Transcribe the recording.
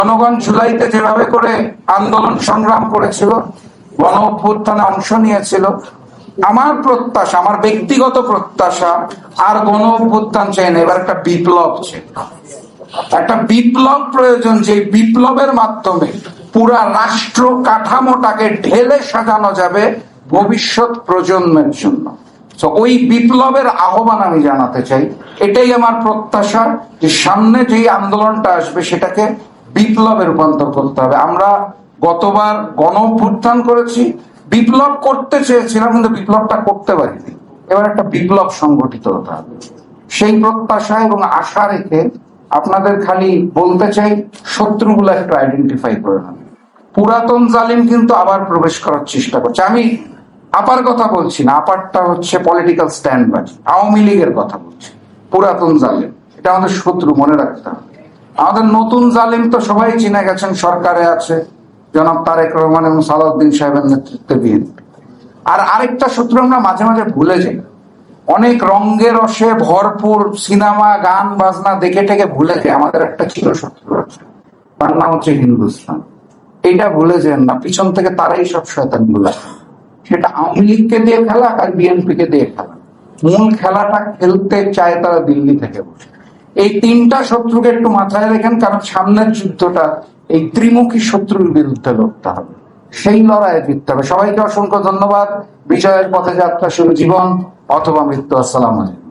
জনগণ জুলাইতে যেভাবে করে আন্দোলন সংগ্রাম করেছিল, গণ অভ্যুত্থানে অংশ নিয়েছিল, আমার প্রত্যাশা, আমার ব্যক্তিগত প্রত্যাশা, আর গণ অভ্যুত্থান চাই না, এবার একটা বিপ্লব চাই। একটা বিপ্লব প্রয়োজন, যে বিপ্লবের মাধ্যমে পুরা রাষ্ট্র কাঠামোটাকে ঢেলে সাজানো যাবে ভবিষ্যৎ প্রজন্মের জন্য। ওই বিপ্লবের আহ্বান আমি জানাতে চাই। এটাই আমার প্রত্যাশা, যে সামনে যেই আন্দোলনটা আসবে সেটাকে বিপ্লবে রূপান্তর করতে হবে। আমরা গতবার গণ অভ্যুত্থান করেছি, বিপ্লব করতে চেয়েছিলাম, কিন্তু বিপ্লবটা করতে পারিনি। এবার একটা বিপ্লব সংগঠিত হতে হবে। সেই প্রত্যাশা এবং আশা রেখে আপনাদের খালি বলতে চাই, শত্রুগুলো একটু আইডেন্টিফাই করে নেন। পুরাতন জালিম কিন্তু আবার প্রবেশ করার চেষ্টা করছে। আমি আপার কথা বলছি না, আপারটা হচ্ছে পলিটিক্যাল স্ট্যান্ড বাজি, আওয়ামী লীগের কথা বলছি। পুরাতন জালিম এটা আমাদের শত্রু, মনে রাখতে হবে। আমাদের নতুন জালিম তো সবাই চিনে গেছেন, সরকারে আছে জনাব তারেক রহমান এবং সালাউদ্দিন সাহেবের নেতৃত্বে বিএনপি। আর আরেকটা শত্রু আমরা মাঝে মাঝে ভুলে যাই, অনেক রঙে রসে ভরপুর সিনেমা গান বাজনা দেখে টেকে ভুলে যায় আমাদের একটা চির শত্রু আছে, তার নাম হচ্ছে হিন্দুস্তান। এইটা ভুলে যান না, পিছন থেকে তারাই সব শয়তান গুলা। সেটা আওয়ামী লীগকে দিয়ে খেলা আর বিএনপি কে দিয়ে খেলা, মূল খেলাটা খেলতে চায় তারা দিল্লি থেকে বসে। এই তিনটা শত্রুকে একটু মাথায় রেখেন, কারণ সামনের যুদ্ধটা এই ত্রিমুখী শত্রুর বিরুদ্ধে লড়তে হবে, সেই লড়াইয়ে জিততে হবে। সবাইকে অসংখ্য ধন্যবাদ। বিজয়ের পথে যাত্রা শুরু, জীবন অথবা মৃত্যু। আসসালামু আলাইকুম।